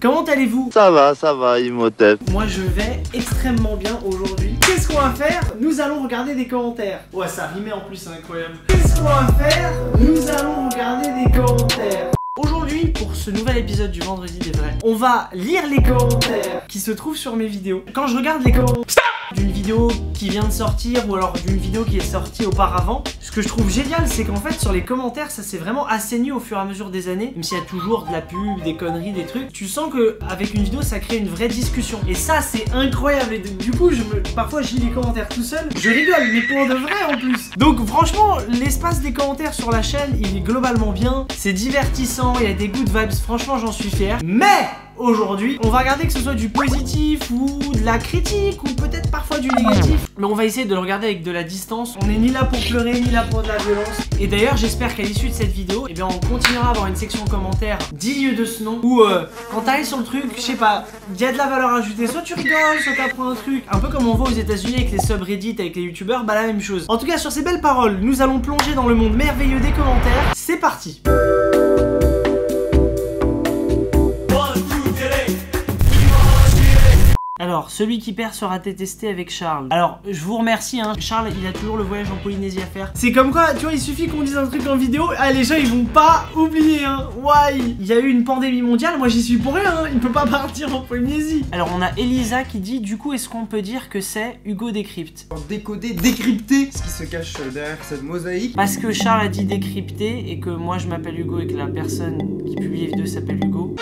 Comment allez-vous? Ça va, Imhotep. Moi je vais extrêmement bien aujourd'hui. Qu'est-ce qu'on va faire? Nous allons regarder des commentaires. Ouais, ça rimait en plus, c'est incroyable. Qu'est-ce qu'on va faire? Nous allons regarder des commentaires. Aujourd'hui, pour ce nouvel épisode du Vendredi des Vrais, on va lire les commentaires qui se trouvent sur mes vidéos. Quand je regarde les commentaires d'une vidéo qui vient de sortir ou alors d'une vidéo qui est sortie auparavant, ce que je trouve génial, c'est qu'en fait sur les commentaires ça s'est vraiment assaini au fur et à mesure des années. Même s'il y a toujours de la pub, des conneries, des trucs, tu sens que avec une vidéo ça crée une vraie discussion. Et ça c'est incroyable. Et du coup parfois je lis les commentaires tout seul, je rigole, mais pour de vrai en plus. Donc franchement l'espace des commentaires sur la chaîne il est globalement bien, c'est divertissant, il y a des good vibes, franchement j'en suis fier. Mais aujourd'hui, on va regarder que ce soit du positif ou de la critique ou peut-être parfois du négatif. Mais on va essayer de le regarder avec de la distance. On n'est ni là pour pleurer, ni là pour de la violence. Et d'ailleurs, j'espère qu'à l'issue de cette vidéo, eh bien, on continuera à avoir une section commentaires digne de ce nom. Où quand t'arrives sur le truc, je sais pas, il y a de la valeur ajoutée. Soit tu rigoles, soit t'apprends un truc. Un peu comme on voit aux États-Unis avec les subreddits, avec les youtubeurs, bah la même chose. En tout cas, sur ces belles paroles, nous allons plonger dans le monde merveilleux des commentaires. C'est parti. Alors, celui qui perd sera détesté avec Charles. Alors, je vous remercie, hein. Charles, il a toujours le voyage en Polynésie à faire. C'est comme quoi, tu vois, il suffit qu'on dise un truc en vidéo. Ah, les gens, ils vont pas oublier, hein. Ouais, il y a eu une pandémie mondiale. Moi, j'y suis pour rien, hein. Il peut pas partir en Polynésie. Alors, on a Elisa qui dit, du coup, est-ce qu'on peut dire que c'est Hugo Décrypte? Décoder, décrypter ce qui se cache derrière cette mosaïque. Parce que Charles a dit décrypter et que moi, je m'appelle Hugo et que la personne qui publie les vidéos s'appelle Hugo.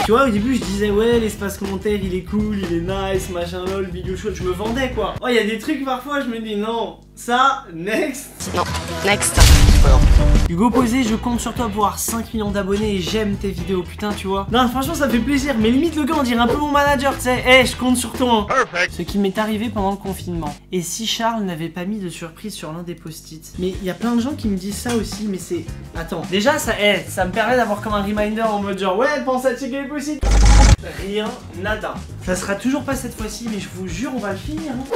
Tu vois, au début, je disais, ouais, l'espace commentaire, il est cool, il est nice, machin lol, vidéo chaude, je me vendais quoi. Oh, il y a des trucs parfois, je me dis non, ça, next. Non, next. Hugo Posé, je compte sur toi pour avoir 5 millions d'abonnés et j'aime tes vidéos, putain, tu vois. Non, franchement, ça fait plaisir, mais limite, le gars, on dirait un peu mon manager, tu sais. Eh, je compte sur toi. Perfect. Ce qui m'est arrivé pendant le confinement. Et si Charles n'avait pas mis de surprise sur l'un des post-it? Mais il y a plein de gens qui me disent ça aussi, mais c'est. Attends, déjà, ça me permet d'avoir comme un reminder en mode genre, ouais, pense à checker les post-it. Rien, nada. Ça sera toujours pas cette fois-ci, mais je vous jure, on va le finir. Hein.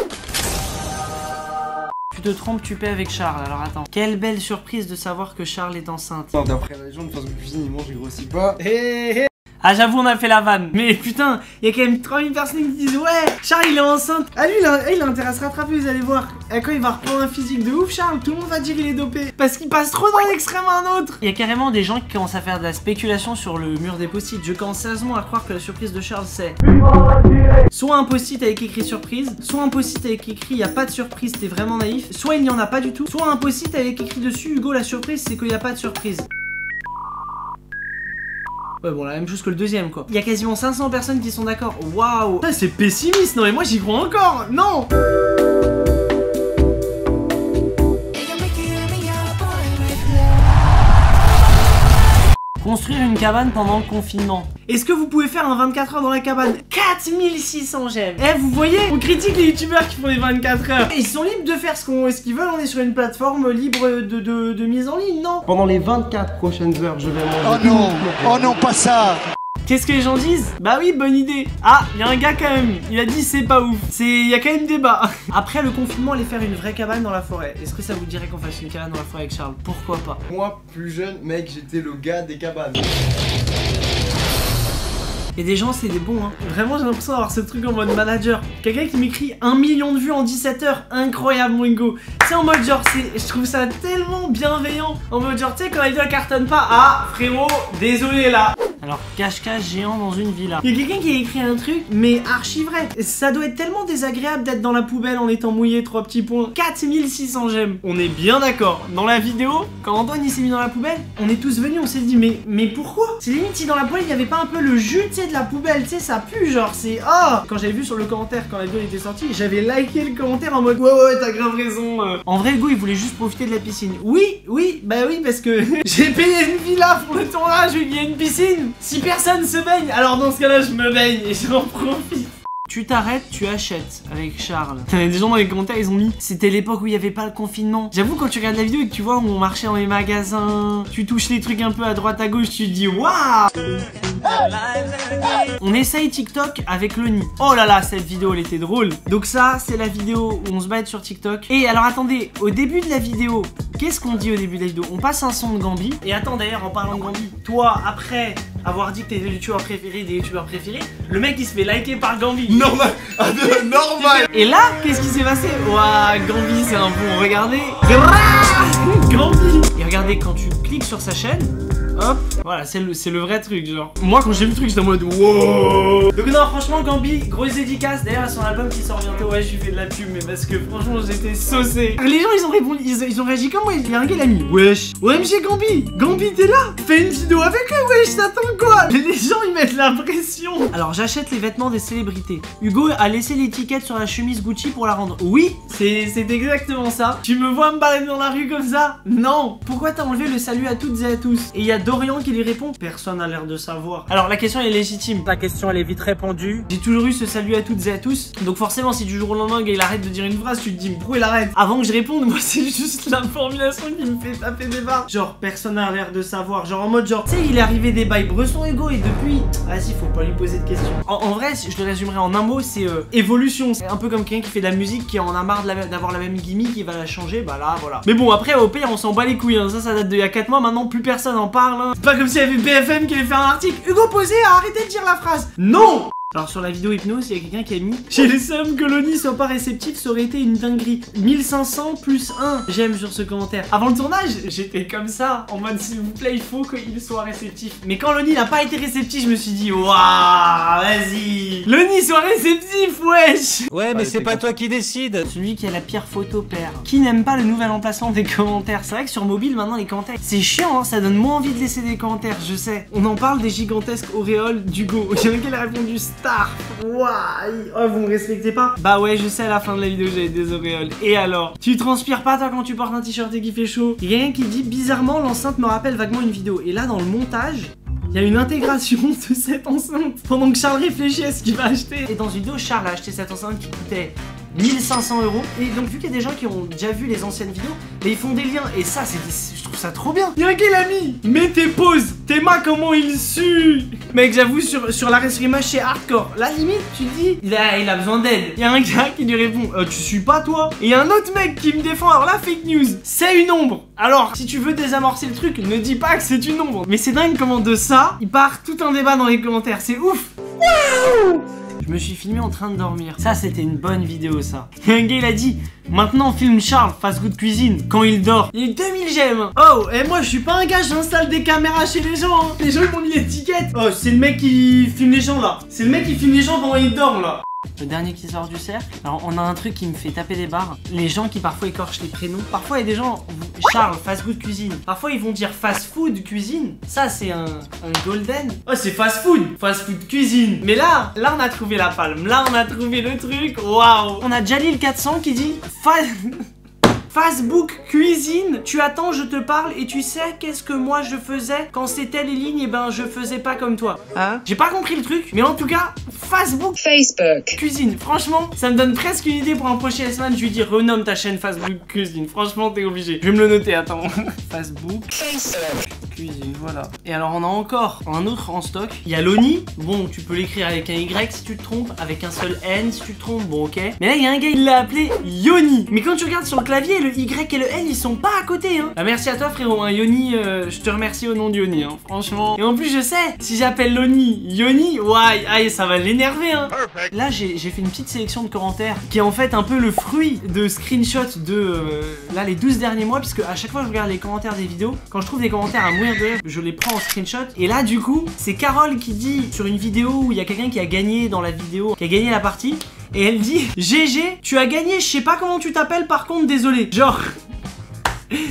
Tu te trompes, tu paies avec Charles. Alors attends. Quelle belle surprise de savoir que Charles est enceinte. D'après la légende, de façon cuisine, il mange, il grossit pas. Ah, j'avoue, on a fait la vanne. Mais putain, il y a quand même 3000 personnes qui disent ouais, Charles il est enceinte. Ah, lui, il a intérêt à se rattraper, vous allez voir. Et quand il va reprendre un physique de ouf, Charles, tout le monde va dire qu'il est dopé. Parce qu'il passe trop d'un extrême à un autre. Il y a carrément des gens qui commencent à faire de la spéculation sur le mur des post-it. Je commence sérieusement à croire que la surprise de Charles, c'est soit un post-it avec écrit surprise, soit un post-it avec écrit il n'y a pas de surprise, t'es vraiment naïf, soit il n'y en a pas du tout, soit un post-it avec écrit dessus Hugo, la surprise, c'est qu'il n'y a pas de surprise. Ouais, bon, la même chose que le deuxième, quoi. Il y a quasiment 500 personnes qui sont d'accord. Waouh! C'est pessimiste, non, mais moi j'y crois encore. Non! Construire une cabane pendant le confinement. Est-ce que vous pouvez faire un 24 heures dans la cabane? 4600 j'aime. Eh, vous voyez, on critique les youtubeurs qui font des 24 heures. Ils sont libres de faire ce qu'ils veulent, on est sur une plateforme libre de mise en ligne, non? Pendant les 24 prochaines heures, je vais manger. Oh non, oh non, pas ça. Qu'est-ce que les gens disent? Bah oui, bonne idée. Ah, il y a un gars quand même, il a dit c'est pas ouf. Il y a quand même débat. Après le confinement, aller faire une vraie cabane dans la forêt. Est-ce que ça vous dirait qu'on fasse une cabane dans la forêt avec Charles? Pourquoi pas? Moi, plus jeune, mec, j'étais le gars des cabanes. Et des gens, c'est des bons, hein. Vraiment, j'ai l'impression d'avoir ce truc en mode manager. Quelqu'un qui m'écrit 1 million de vues en 17 heures. Incroyable, mon Hugo. C'est en mode genre, je trouve ça tellement bienveillant. En mode genre, tu sais, quand la vidéo cartonne pas. Ah, frérot, désolé là. Alors, cache-cache géant dans une villa. Il y a quelqu'un qui a écrit un truc, mais archi vrai. Ça doit être tellement désagréable d'être dans la poubelle en étant mouillé, 3 petits points. 4600 j'aime. On est bien d'accord. Dans la vidéo, quand Antoine il s'est mis dans la poubelle, on est tous venus, on s'est dit, mais pourquoi? C'est limite si dans la poêle il n'y avait pas un peu le jus, tu sais, de la poubelle, tu sais, ça pue, genre, c'est. Oh! Quand j'avais vu sur le commentaire, quand la vidéo était sortie, j'avais liké le commentaire en mode, ouais, t'as grave raison. En vrai, Hugo, il voulait juste profiter de la piscine. Oui, bah oui, parce que j'ai payé une villa pour le tournage où il y a une piscine. Si personne se baigne, alors dans ce cas-là, je me baigne et j'en profite. Tu t'arrêtes, tu achètes avec Charles. Il y a des gens dans les commentaires, ils ont mis c'était l'époque où il n'y avait pas le confinement. J'avoue, quand tu regardes la vidéo et que tu vois où on marchait dans les magasins, tu touches les trucs un peu à droite à gauche, tu te dis waouh. On essaye TikTok avec Lonnie. Oh là là, cette vidéo elle était drôle. Donc ça, c'est la vidéo où on se bat sur TikTok. Et alors attendez, au début de la vidéo, qu'est-ce qu'on dit au début de la vidéo? On passe un son de Gambi. Et attends d'ailleurs, en parlant de Gambi, toi, après avoir dit que t'es le youtubeur préféré des youtubeurs préférés, le mec il se fait liker par Gambi. Normal. Normal. Et là, qu'est-ce qui s'est passé? Ouah, Gambi c'est un bon, regardez. Gambi. Et regardez, quand tu cliques sur sa chaîne, hop, voilà, c'est le vrai truc, genre. Moi, quand j'ai vu le truc, j'étais en mode wow. Donc non, franchement, Gambi, grosse dédicace. D'ailleurs, à son album qui sort bientôt, ouais, je lui fais de la pub, mais parce que franchement, j'étais saucé. Les gens, ils ont répondu, ils ont réagi comme moi. Il y a un gars, il a mis wesh, OMG Gambi, Gambi, t'es là? Fais une vidéo avec eux, wesh, t'attends quoi? Les gens, ils mettent la pression. Alors, j'achète les vêtements des célébrités. Hugo a laissé l'étiquette sur la chemise Gucci pour la rendre. Oui, c'est exactement ça. Tu me vois me balader dans la rue comme ça? Non. Pourquoi t'as enlevé le salut à toutes et à tous? Et il y a Dorian qui lui répond, personne n'a l'air de savoir. Alors la question est légitime, la question elle est vite répondue. J'ai toujours eu ce salut à toutes et à tous. Donc forcément si du jour au lendemain il arrête de dire une phrase, tu te dis pourquoi il arrête? Avant que je réponde, moi c'est juste la formulation qui me fait taper des barres. Genre personne n'a l'air de savoir. Genre en mode genre, tu sais il est arrivé des bails Bresson Hugo et depuis, vas-y faut pas lui poser de questions. En vrai je le résumerai en un mot, c'est évolution. C'est un peu comme quelqu'un qui fait de la musique, qui en a marre d'avoir la même gimmick, qui va la changer, bah là voilà. Mais bon après au pire on s'en bat les couilles hein. Ça date d'il y a 4 mois, maintenant plus personne en parle hein. C'est pas comme s'il y avait BFM qui avait fait un article. Hugo Posé a arrêté de dire la phrase. Non. Alors sur la vidéo hypnose, il y a quelqu'un qui a mis j'ai le seum que Lonnie soit pas réceptif, ça aurait été une dinguerie. 1500 plus 1 j'aime sur ce commentaire. Avant le tournage, j'étais comme ça, en mode s'il vous plaît, il faut qu'il soit réceptif. Mais quand Lonnie n'a pas été réceptif, je me suis dit waouh, vas-y. Lonnie soit réceptif, wesh. Ouais, mais c'est pas toi qui décide. Celui qui a la pire photo perd. Qui n'aime pas le nouvel emplacement des commentaires? C'est vrai que sur mobile, maintenant, les commentaires, c'est chiant, hein, ça donne moins envie de laisser des commentaires, je sais. On en parle des gigantesques auréoles d'Hugo. Il y en a qui a répondu star. Waouh. Oh, vous me respectez pas? Bah ouais, je sais, à la fin de la vidéo, j'avais des auréoles. Et alors? Tu transpires pas, toi, quand tu portes un t-shirt et qu'il fait chaud? Il y a quelqu'un qui dit, bizarrement, l'enceinte me rappelle vaguement une vidéo. Et là, dans le montage, il y a une intégration de cette enceinte. Pendant que Charles réfléchit à ce qu'il va acheter. Et dans une vidéo, Charles a acheté cette enceinte qui coûtait 1500 €. Et donc vu qu'il y a des gens qui ont déjà vu les anciennes vidéos, mais ils font des liens. Et ça, je trouve ça trop bien. Il y a un gars qui l'a mis. Mets tes pauses. Tes mains, comment il sue. Mec, j'avoue, sur la image c'est hardcore. La limite, tu te dis, il a besoin d'aide. Il y a un gars qui lui répond, tu suis pas toi? Et il y a un autre mec qui me défend. Alors là, fake news, c'est une ombre. Alors, si tu veux désamorcer le truc, ne dis pas que c'est une ombre. Mais c'est dingue comment de ça, il part tout un débat dans les commentaires. C'est ouf. Wow. Je me suis filmé en train de dormir. Ça, c'était une bonne vidéo, ça. Et un gars, il a dit, maintenant, filme Charles, fast good cuisine, quand il dort. Il y a eu 2000 j'aime. Oh, et moi, je suis pas un gars, j'installe des caméras chez les gens. Hein. Les gens, ils m'ont mis l'étiquette. Oh, c'est le mec qui filme les gens, là. C'est le mec qui filme les gens pendant qu'ils dorment, là. Le dernier qui sort du cercle. Alors on a un truc qui me fait taper des barres. Les gens qui parfois écorchent les prénoms. Parfois il y a des gens, Charles, fast food cuisine. Parfois ils vont dire fast food cuisine. Ça c'est un golden. Oh c'est fast food cuisine. Mais là on a trouvé la palme. Là on a trouvé le truc. Waouh. On a Jalil 400 qui dit Facebook cuisine, tu attends, je te parle et tu sais qu'est-ce que moi je faisais quand c'était les lignes, et ben je faisais pas comme toi. Hein? J'ai pas compris le truc, mais en tout cas, Facebook cuisine. Franchement, ça me donne presque une idée pour un prochain S-Man. Je lui dis renomme ta chaîne Facebook cuisine. Franchement, t'es obligé. Je vais me le noter, attends. Facebook cuisine, voilà. Et alors on a encore un autre en stock. Il y a Lonnie. Bon, tu peux l'écrire avec un Y si tu te trompes, avec un seul N si tu te trompes. Bon, ok. Mais là, il y a un gars, il l'a appelé Yoni. Mais quand tu regardes sur le clavier, le Y et le N, ils sont pas à côté, hein. Bah, merci à toi, frérot. Hein. Yoni, je te remercie au nom de Yoni, hein. Franchement. Et en plus, je sais, si j'appelle Lonnie Yoni, ouais, aïe, ça va l'énerver, hein. Là, j'ai fait une petite sélection de commentaires qui est en fait un peu le fruit de screenshots de là les 12 derniers mois, puisque à chaque fois que je regarde les commentaires des vidéos, quand je trouve des commentaires à mourir de rire, je les prends en screenshot. Et là, du coup, c'est Carole qui dit sur une vidéo où il y a quelqu'un qui a gagné dans la vidéo, qui a gagné la partie. Et elle dit GG, tu as gagné, je sais pas comment tu t'appelles, par contre désolé. Genre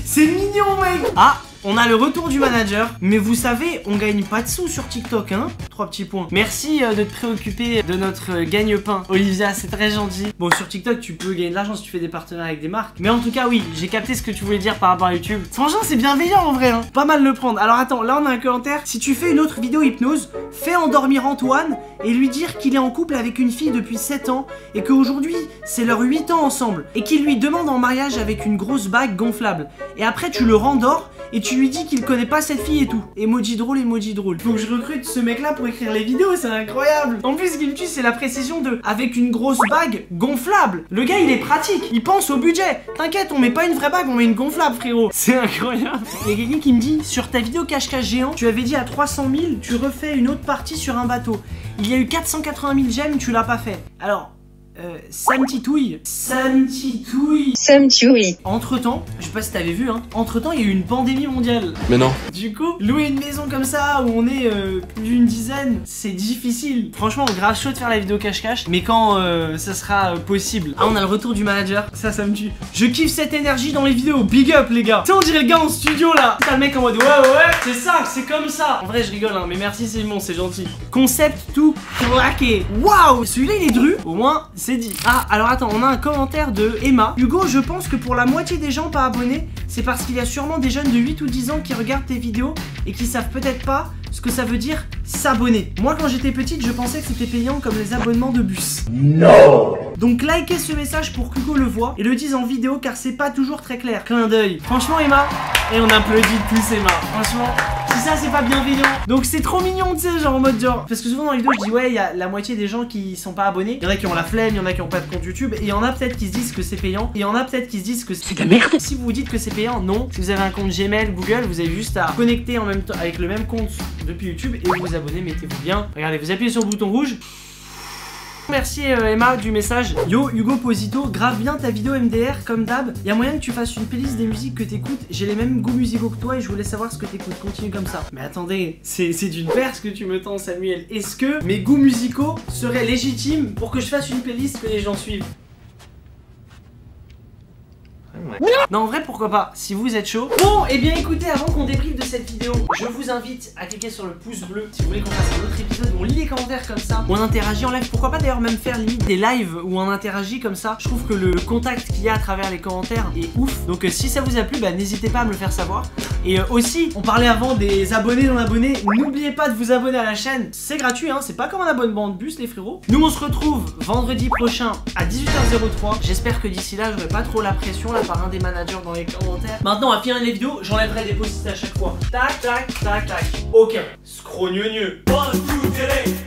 c'est mignon mec. Ah, on a le retour du manager. Mais vous savez, on gagne pas de sous sur TikTok, hein. 3 petits points. Merci de te préoccuper de notre gagne-pain, Olivia, c'est très gentil. Bon, sur TikTok, tu peux gagner de l'argent si tu fais des partenariats avec des marques. Mais en tout cas, oui, j'ai capté ce que tu voulais dire par rapport à YouTube. Franchement, c'est bienveillant en vrai, hein. Pas mal le prendre. Alors attends, là on a un commentaire. Si tu fais une autre vidéo hypnose, fais endormir Antoine et lui dire qu'il est en couple avec une fille depuis 7 ans et qu'aujourd'hui, c'est leurs 8 ans ensemble. Et qu'il lui demande en mariage avec une grosse bague gonflable. Et après, tu le rendors et tu lui dis qu'il connaît pas cette fille et tout. Emoji drôle, emoji drôle. Donc je recrute ce mec là pour écrire les vidéos, c'est incroyable. En plus, ce qui me tue, c'est la précision de avec une grosse bague gonflable. Le gars, il est pratique, il pense au budget. T'inquiète, on met pas une vraie bague, on met une gonflable, frérot. C'est incroyable. Il y a quelqu'un qui me dit, sur ta vidéo cache-cache géant, tu avais dit à 300 000, tu refais une autre partie sur un bateau. Il y a eu 480 000 j'aime, tu l'as pas fait. Alors... Sam Titouille. Entre temps, je sais pas si t'avais vu, hein. Entre temps, il y a eu une pandémie mondiale. Mais non. Du coup, louer une maison comme ça où on est plus d'une dizaine, c'est difficile. Franchement, grave chaud de faire la vidéo cache-cache, mais quand ça sera possible. Ah, on a le retour du manager. Ça me tue. Je kiffe cette énergie dans les vidéos. Big up, les gars. Tu sais, on dirait le gars en studio là. T'as le mec en mode ouais, c'est ça, c'est comme ça. En vrai, je rigole, hein, mais merci, c'est bon, c'est gentil. Concept tout claqué. Waouh, celui-là, il est dru. Au moins, c'est dit. Ah, alors attends, on a un commentaire de Emma. Hugo, je pense que pour la moitié des gens pas abonnés, c'est parce qu'il y a sûrement des jeunes de 8 ou 10 ans qui regardent tes vidéos et qui savent peut-être pas ce que ça veut dire s'abonner. Moi, quand j'étais petite, je pensais que c'était payant comme les abonnements de bus. Non. Donc likez ce message pour qu'Hugo le voit et le dise en vidéo car c'est pas toujours très clair. Clin d'œil. Franchement, Emma, et on applaudit tous Emma. Franchement, si ça c'est pas bienveillant. Donc c'est trop mignon, tu sais, genre en mode genre. Parce que souvent dans les vidéos, je dis ouais, il y a la moitié des gens qui sont pas abonnés. Il y en a qui ont la flemme, il y en a qui ont pas de compte YouTube. Et il y en a peut-être qui se disent que c'est payant. Et il y en a peut-être qui se disent que c'est de la merde. Si vous vous dites que c'est payant, non. Si vous avez un compte Gmail, Google, vous avez juste à connecter en même temps avec le même compte depuis YouTube et vous abonner, mettez-vous bien. Regardez, vous appuyez sur le bouton rouge. Merci Emma du message. Yo Hugo Posito, grave bien ta vidéo MDR comme d'hab. Y'a moyen que tu fasses une playlist des musiques que t'écoutes. J'ai les mêmes goûts musicaux que toi et je voulais savoir ce que t'écoutes. Continue comme ça. Mais attendez, c'est d'une perche que tu me tends, Samuel. Est-ce que mes goûts musicaux seraient légitimes pour que je fasse une playlist que les gens suivent? Non, en vrai, pourquoi pas, si vous êtes chaud. Bon, et bien écoutez, avant qu'on débriefe de cette vidéo, je vous invite à cliquer sur le pouce bleu si vous voulez qu'on fasse un autre épisode où on lit les commentaires comme ça, où on interagit en live. Pourquoi pas d'ailleurs même faire limite des lives où on interagit comme ça. Je trouve que le contact qu'il y a à travers les commentaires est ouf. Donc si ça vous a plu, bah n'hésitez pas à me le faire savoir. Et aussi, on parlait avant des abonnés non abonnés. N'oubliez pas de vous abonner à la chaîne, c'est gratuit, hein, c'est pas comme un abonnement de bus les frérots. Nous on se retrouve vendredi prochain à 18h03. J'espère que d'ici là, j'aurai pas trop la pression là par un des managers dans les commentaires. Maintenant, on va finir les vidéos, j'enlèverai des post-it à chaque fois. Tac, tac, tac, tac. Ok. Scrogneux. 1, 2, 3.